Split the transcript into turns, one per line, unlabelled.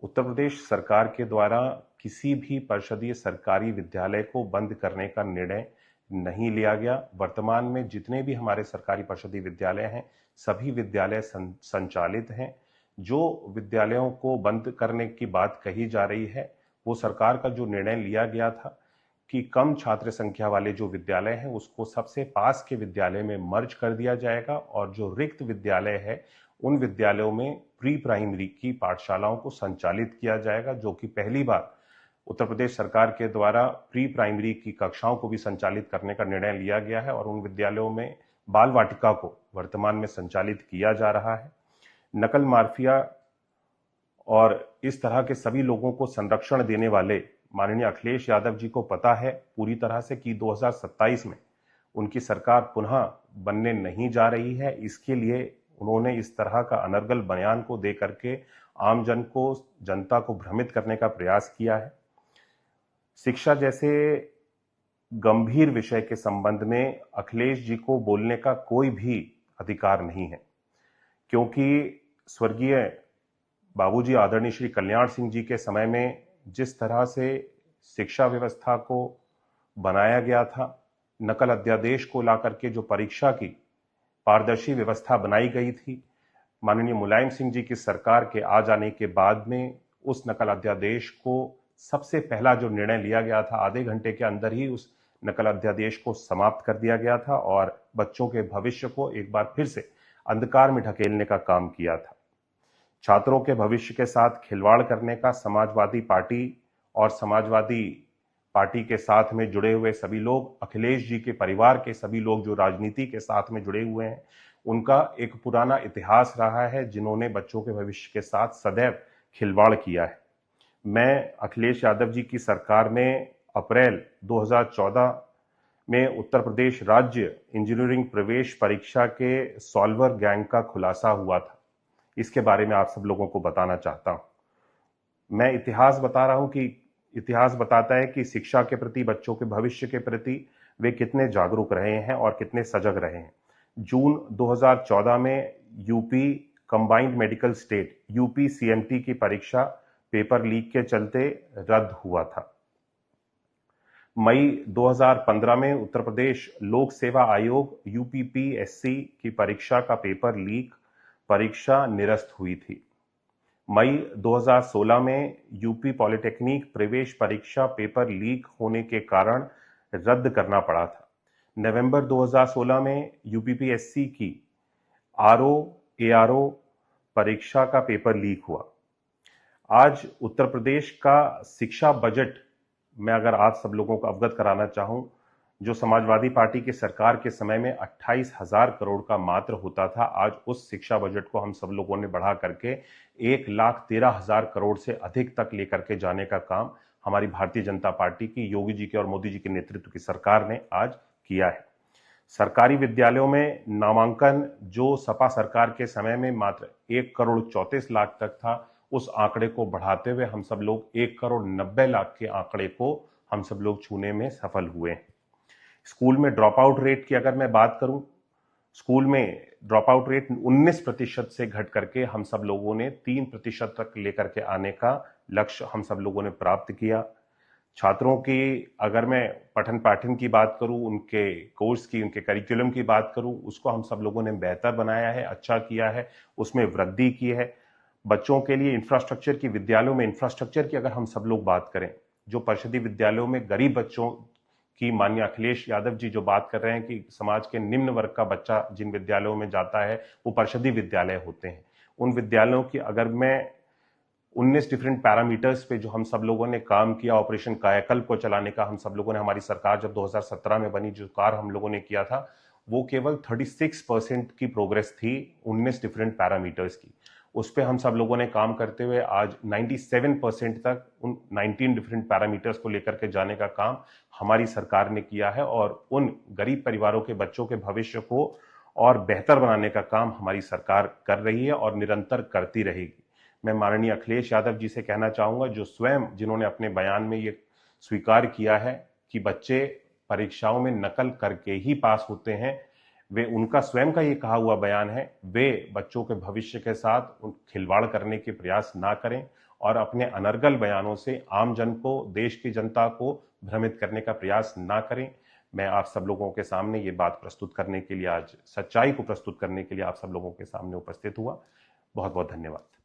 उत्तर प्रदेश सरकार के द्वारा किसी भी परिषदीय सरकारी विद्यालय को बंद करने का निर्णय नहीं लिया गया। वर्तमान में जितने भी हमारे सरकारी परिषदीय विद्यालय हैं, सभी विद्यालय संचालित हैं। जो विद्यालयों को बंद करने की बात कही जा रही है, वो सरकार का जो निर्णय लिया गया था कि कम छात्र संख्या वाले जो विद्यालय हैं उसको सबसे पास के विद्यालय में मर्ज कर दिया जाएगा और जो रिक्त विद्यालय है उन विद्यालयों में प्री प्राइमरी की पाठशालाओं को संचालित किया जाएगा, जो कि पहली बार उत्तर प्रदेश सरकार के द्वारा प्री प्राइमरी की कक्षाओं को भी संचालित करने का निर्णय लिया गया है और उन विद्यालयों में बाल वाटिका को वर्तमान में संचालित किया जा रहा है। नकल माफिया और इस तरह के सभी लोगों को संरक्षण देने वाले माननीय अखिलेश यादव जी को पता है पूरी तरह से कि 2027 में उनकी सरकार पुनः बनने नहीं जा रही है। इसके लिए उन्होंने इस तरह का अनर्गल बयान को दे करके आम जनता को भ्रमित करने का प्रयास किया है। शिक्षा जैसे गंभीर विषय के संबंध में अखिलेश जी को बोलने का कोई भी अधिकार नहीं है, क्योंकि स्वर्गीय बाबूजी आदरणीय श्री कल्याण सिंह जी के समय में जिस तरह से शिक्षा व्यवस्था को बनाया गया था, नकल अध्यादेश को ला करके जो परीक्षा की पारदर्शी व्यवस्था बनाई गई थी, माननीय मुलायम सिंह जी की सरकार के आ जाने के बाद में उस नकल अध्यादेश को सबसे पहला जो निर्णय लिया गया था, आधे घंटे के अंदर ही उस नकल अध्यादेश को समाप्त कर दिया गया था और बच्चों के भविष्य को एक बार फिर से अंधकार में ढकेलने का काम किया था। छात्रों के भविष्य के साथ खिलवाड़ करने का समाजवादी पार्टी और समाजवादी पार्टी के साथ में जुड़े हुए सभी लोग, अखिलेश जी के परिवार के सभी लोग जो राजनीति के साथ में जुड़े हुए हैं, उनका एक पुराना इतिहास रहा है, जिन्होंने बच्चों के भविष्य के साथ सदैव खिलवाड़ किया है। मैं अखिलेश यादव जी की सरकार में अप्रैल 2014 में उत्तर प्रदेश राज्य इंजीनियरिंग प्रवेश परीक्षा के सॉल्वर गैंग का खुलासा हुआ था। इसके बारे में आप सब लोगों को बताना चाहता हूं। मैं इतिहास बता रहा हूं कि इतिहास बताता है कि शिक्षा के प्रति, बच्चों के भविष्य के प्रति वे कितने जागरूक रहे हैं और कितने सजग रहे हैं। जून 2014 में UP combined medical state UP CMT की परीक्षा पेपर लीक के चलते रद्द हुआ था। मई 2015 में उत्तर प्रदेश लोक सेवा आयोग यूपीपीएससी की परीक्षा का पेपर लीक, परीक्षा निरस्त हुई थी। मई 2016 में यूपी पॉलिटेक्निक प्रवेश परीक्षा पेपर लीक होने के कारण रद्द करना पड़ा था। नवंबर 2016 में यूपीपीएससी की आरओ एआरओ परीक्षा का पेपर लीक हुआ। आज उत्तर प्रदेश का शिक्षा बजट मैं अगर आज सब लोगों को अवगत कराना चाहूं, जो समाजवादी पार्टी की सरकार के समय में 28,000 करोड़ का मात्र होता था, आज उस शिक्षा बजट को हम सब लोगों ने बढ़ा करके 1,13,000 करोड़ से अधिक तक लेकर के जाने का काम हमारी भारतीय जनता पार्टी की, योगी जी के और मोदी जी के नेतृत्व की सरकार ने आज किया है। सरकारी विद्यालयों में नामांकन जो सपा सरकार के समय में मात्र 1,34,00,000 तक था, उस आंकड़े को बढ़ाते हुए हम सब लोग 1,90,00,000 के आंकड़े को हम सब लोग छूने में सफल हुए हैं। स्कूल में ड्रॉप आउट रेट की अगर मैं बात करूं, स्कूल में ड्रॉप आउट रेट 19% से घट करके हम सब लोगों ने 3% तक लेकर के आने का लक्ष्य हम सब लोगों ने प्राप्त किया। छात्रों की अगर मैं पठन पाठन की बात करूं, उनके कोर्स की, उनके करिकुलम की बात करूं, उसको हम सब लोगों ने बेहतर बनाया है, अच्छा किया है, उसमें वृद्धि की है। बच्चों के लिए इंफ्रास्ट्रक्चर की, विद्यालयों में इंफ्रास्ट्रक्चर की अगर हम सब लोग बात करें, जो परिषदीय विद्यालयों में गरीब बच्चों की माननीय अखिलेश यादव जी जो बात कर रहे हैं कि समाज के निम्न वर्ग का बच्चा जिन विद्यालयों में जाता है वो परिषदीय विद्यालय होते हैं, उन विद्यालयों की अगर मैं 19 डिफरेंट पैरामीटर्स पे जो हम सब लोगों ने काम किया, ऑपरेशन कायाकल्प को चलाने का हम सब लोगों ने, हमारी सरकार जब 2017 में बनी, जो कार्य हम लोगों ने किया था वो केवल 36% की प्रोग्रेस थी 19 डिफरेंट पैरामीटर्स की। उस पर हम सब लोगों ने काम करते हुए आज 97% तक उन 19 डिफरेंट पैरामीटर्स को लेकर के जाने का काम हमारी सरकार ने किया है और उन गरीब परिवारों के बच्चों के भविष्य को और बेहतर बनाने का काम हमारी सरकार कर रही है और निरंतर करती रहेगी। मैं माननीय अखिलेश यादव जी से कहना चाहूंगा, जो स्वयं जिन्होंने अपने बयान में ये स्वीकार किया है कि बच्चे परीक्षाओं में नकल करके ही पास होते हैं, वे उनका स्वयं का ये कहा हुआ बयान है, वे बच्चों के भविष्य के साथ खिलवाड़ करने के प्रयास ना करें और अपने अनर्गल बयानों से आम जन को, देश की जनता को भ्रमित करने का प्रयास ना करें। मैं आप सब लोगों के सामने ये बात प्रस्तुत करने के लिए, आज सच्चाई को प्रस्तुत करने के लिए आप सब लोगों के सामने उपस्थित हुआ। बहुत बहुत धन्यवाद।